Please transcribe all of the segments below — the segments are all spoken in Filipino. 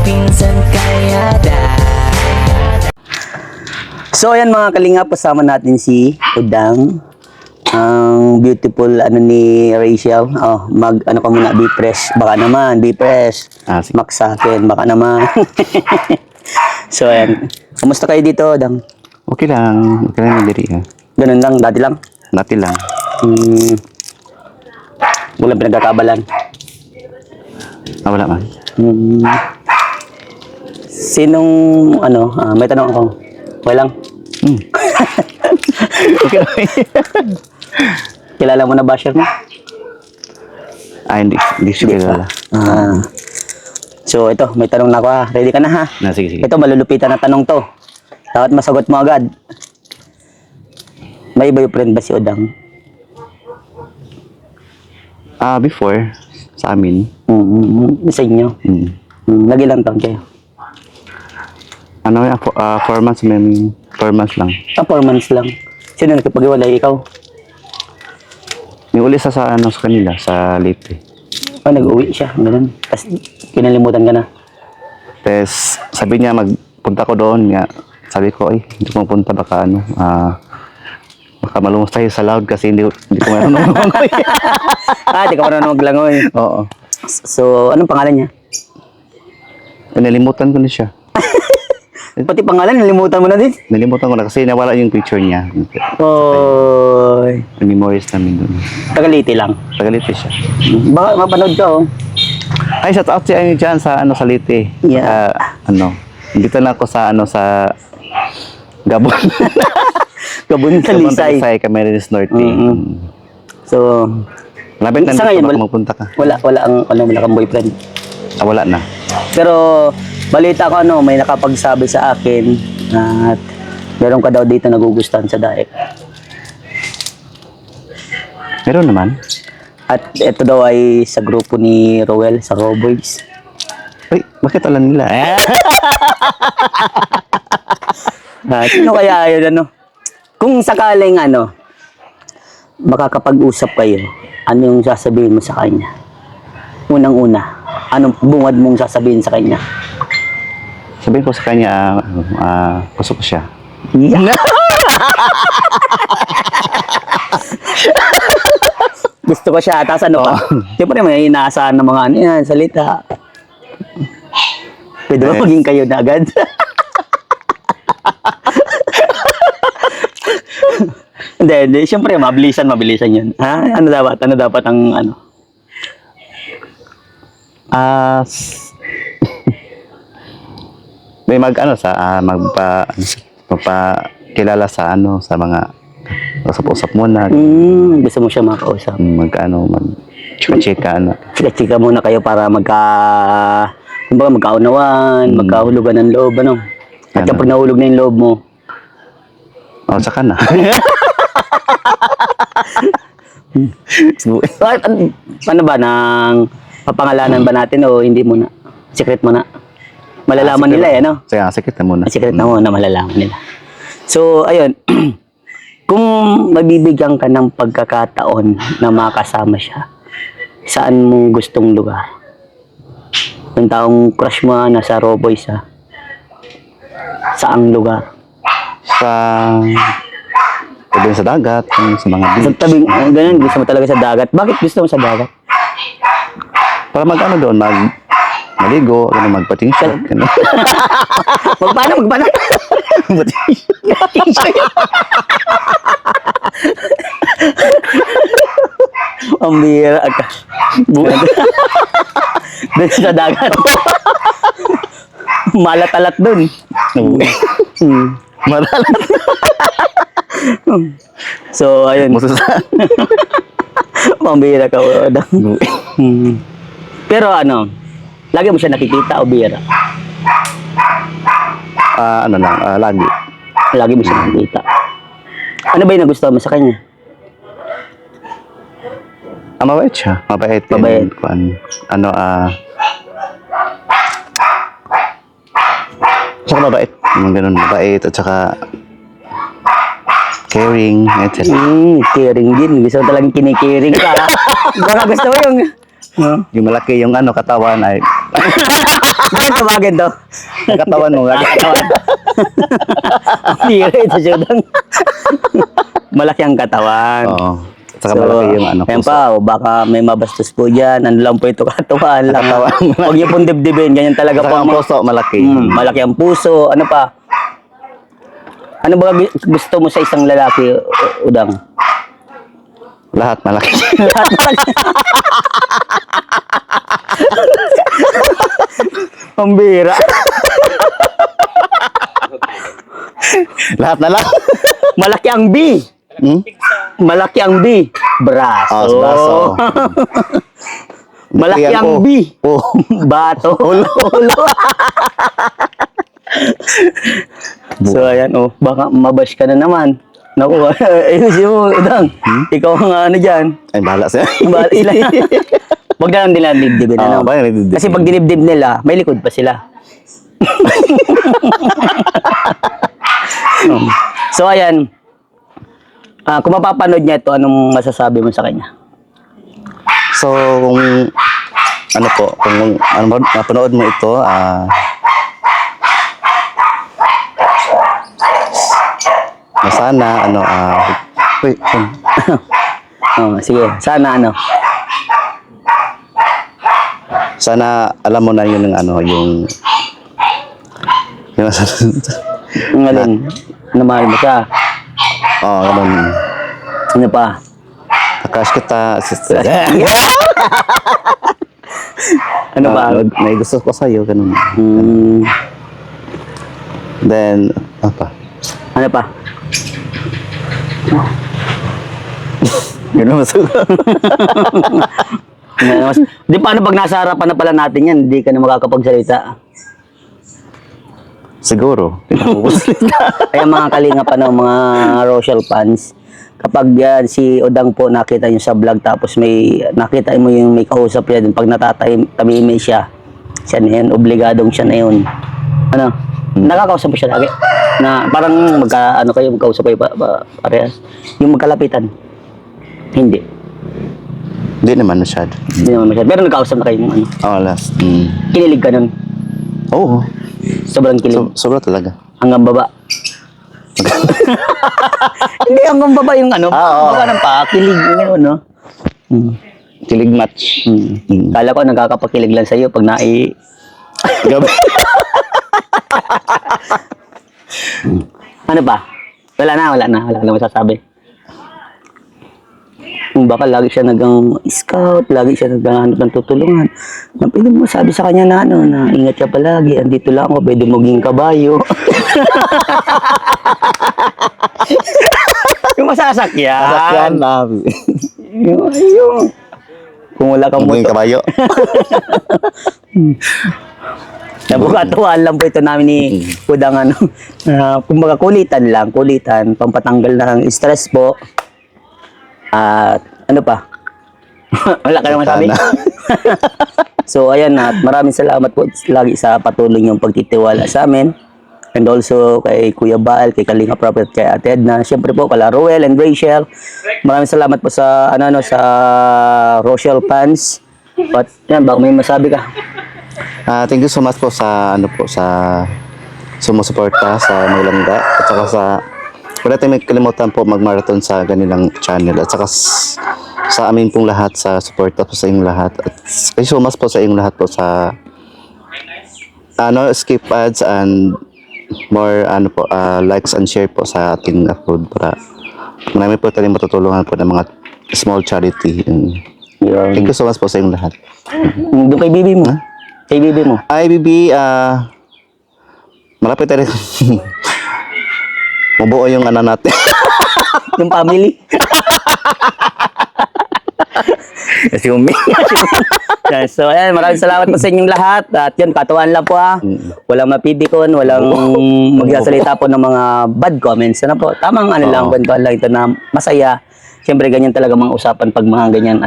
pinsan kaya So ayan mga kalingap, kasama natin si Udang, ang beautiful ano ni Rachel. Oh, ano ka muna, be fresh. Baka naman, be fresh. Sige. Max sa akin, baka naman. So ayan, kumusta kayo dito, Udang? Okay lang yung diri ha. Ganun lang, dati lang. Dati lang. Walang pinagkakabalan. Wala man. Sinong, may tanong ako. Okay lang. Okay lang. Kilala mo na basher mo? Hindi siya kilala. So ito, may tanong na ako ha. Ready ka na ha? Sige. Ito, malulupitan na tanong to. Dapat masagot mo agad. May boyfriend ba si Udang? Before, sa amin. Sa inyo? Nagilang taon kayo? 4 months, 4 months lang. 4 months lang. Sino nakipag-iwalay? Ikaw? Yung uli sa kanila, sa Leyte. Nag-uwi siya. Ganun. Tapos kinalimutan ka na. Tapos, sabi niya, magpunta ko doon. Nga, sabi ko, hindi ko mapunta, baka baka malumos tayo sa loud kasi hindi ko marunong maglangoy. Di ka marunong maglangoy. Oo. So, anong pangalan niya? Nalimutan ko na siya. Pati pangalan, nalimutan mo na din. Nalimutan ko na kasi nawala yung picture niya. Oy. Yung memories namin doon. Tagaliti lang. Tagalite siya. Baka mapanood ka, oh. Ay, shout out siya dyan sa sa Leyte. Yeah. Dito na ako sa sa Gabon. Gabon Talisay. Talisay, Camarines Norte. So, Labit na sa ngayon, baka magpunta ka. wala kang boyfriend. Wala na. Pero, balita ko may nakapagsabi sa akin at meron ka daw dito nagugustuhan sa daet. Meron naman. At ito daw ay sa grupo ni Rowel, sa Rowboys. Ay, bakit alam nila? Sino kaya yun, Kung sakaling makakapag-usap kayo, ano yung sasabihin mo sa kanya? Unang-una, anong bungad mong sasabihin sa kanya? Sabihin ko sa kanya, gusto ko siya. Yeah. Gusto ko siya, tapos pa? Siyempre may inaasahan ng mga salita. Pwede ba maging kayo na agad? Hindi. Siyempre, mabilisan yun. Ha? Ano dapat ang may magpakilala sa sa mga usap-usap muna. Gusto mo siya makausap? Chika Chika muna kayo para magkaunawan, magkahulugan ng loob, At kapag nahulog na yung loob mo, saka na. Paano ba, nang papangalanan ba natin o hindi muna? Secret muna? Malalaman nila Secret na muna. Secret na muna, malalaman nila. So, ayun. Kung mabibigyan ka ng pagkakataon na makasama siya, saan mong gustong lugar? Yung taong crush mo nasa Rowboys, saang lugar? Sa dagat, sa mga beach. Sa tabing, ganun, gusto mo talaga sa dagat. Bakit gusto mo sa dagat? Para doon, maligo, magpating shot. Magpaano? Ang bira ka. Doon sa dagat. Malatalat doon. Malalat. So, ayun. Pambira ka. Pero lagi mo siya nakikita o bira? Lagi. Lagi mo siya nakikita. Ano ba yung nagustuhan mo sa kanya? Mabait siya. Mabait. Saka mabait. Ganun, mabait. At saka caring, etc. Caring din. Gusto mo talagang kinikiring ka. Baka gusto mo yung Yung malaki yung katawan ay Ganyan tawagin to. Katawan mo, katawan. Bira ito siya lang. Malaki ang katawan. Oo. Saka malaki yung ano, ayan puso. pa, baka may mabastos po dyan. Ano lang po ito, katawan lang. Katawan. Huwag niyo pong dibdibin. Ganyan talaga Saka po. ang puso, malaki. Malaki ang puso. Ano pa? Ano ba gusto mo sa isang lalaki, Udang? Lahat malaki. Lahat malaki. Pambira. Lahat na lang. Malaki ang B. Hmm? Malaki ang B. Braso. Oh, braso. Malaki Yan ang po. B. Oh. Bato. Ulo. So, ayan, oh. Baka mabash ka na naman. Naku, ayusin mo, Udang. Ikaw ang ano dyan. Ay, bahala sa'yo. Bahala sila. Huwag na lang nila dibdibin. Oo, Ano? ba yung nagdidibdib? Kasi pag dinibdib nila, may likod pa sila. So, ayan. Kung mapapanood niya ito, anong masasabi mo sa kanya? So, kung ano po, kung ano, napanood mo ito, sana, ano, wait, Sige, sana ano? sana alam mo na yun ng ano, yung Ang alin? Ano mahal mo siya? oh, ganun. Ano pa? Crush kita, sister. Ano ba? May gusto ko sa'yo, ganun. Then, apa? Ano pa? Ganun masuk. Di paano pag nasa harapan na pala natin yan, hindi ka na makakapagsalita. Siguro. Kaya mga kalinga pa ng mga Rochelle fans, kapag si Udang po nakita nyo sa vlog tapos may nakita mo yung may kausap yan, pag natatahimik siya na yun, obligadong siya na yun. Ano? Nakakausap mo siya lagi? Na parang magkausap kayo parehas? Yung magkalapitan? Hindi. Hindi naman masyado. Hindi naman masyado. Pero nagkausap na kayo ng ano? Oh, last. Kinilig ka nun? Oo. Sobrang kilig. Sobra talaga. Hanggang baba. Hindi, hanggang baba yung ano. Oo. Baka ng pakilig. Yung ano. Kilig match. Kala ko nagkakapakilig lang sa'yo pag Gabi. Ano ba? Wala na masasabi. Baka lagi siya scout, lagi siya naghahanap ng tutulungan. Pwede mo sabi sa kanya na na ingat siya palagi, andito lang ako, pwede maging kabayo. Yung masasakyan. Sasakyan na. Yung kung wala kang Ang motor. kabayo. Nabukatuhan lang po ito namin ni Udang kumbaga kulitan, pampatanggal ng stress po. At ano pa? Wala ka naman sabi? So ayan, at maraming salamat po lagi sa patuloy niyong pagtitiwala sa amin. And also kay Kuya Baal, kay Kalinga Prophet, kay Ate Edna, syempre po kala Ruel and Rachel. Maraming salamat po sa sa Rochelle fans. But yan, baka may masabi ka. Thank you so much po sa sa sumusuporta sa Maylangga at saka wala tayong kalimutan po mag-marathon sa ganilang channel at saka sa amin pong lahat sa suporta po sa inyong lahat at thank you so much po sa inyong lahat po sa skip ads and more likes and share po sa ating upload para marami po tayong matutulungan po ng mga small charity. Thank you so much po sa inyong lahat. Doon kay bibi mo. Kay bibi mo. Ay, Bibi, malapit na rin. Mabuo yung natin. Yung family. Kasi Yan, so, ayan, maraming salamat po sa inyong lahat. At yun, katuwaan lang po Walang mapibikon, walang magsasalita po ng mga bad comments. Ano po, tamang lang, kwentuhan lang ito na masaya. Siyempre, ganyan talaga mga usapan pag mga ganyan,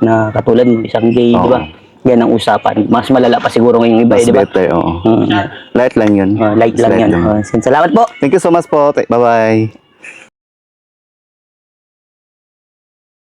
na katulad mo, isang gay, di ba? Yan ang usapan. Mas malala pa siguro ngayong iba, Mas di ba? better, oo. Light lang yun. Light lang yan. Salamat po. Thank you so much po. Bye-bye.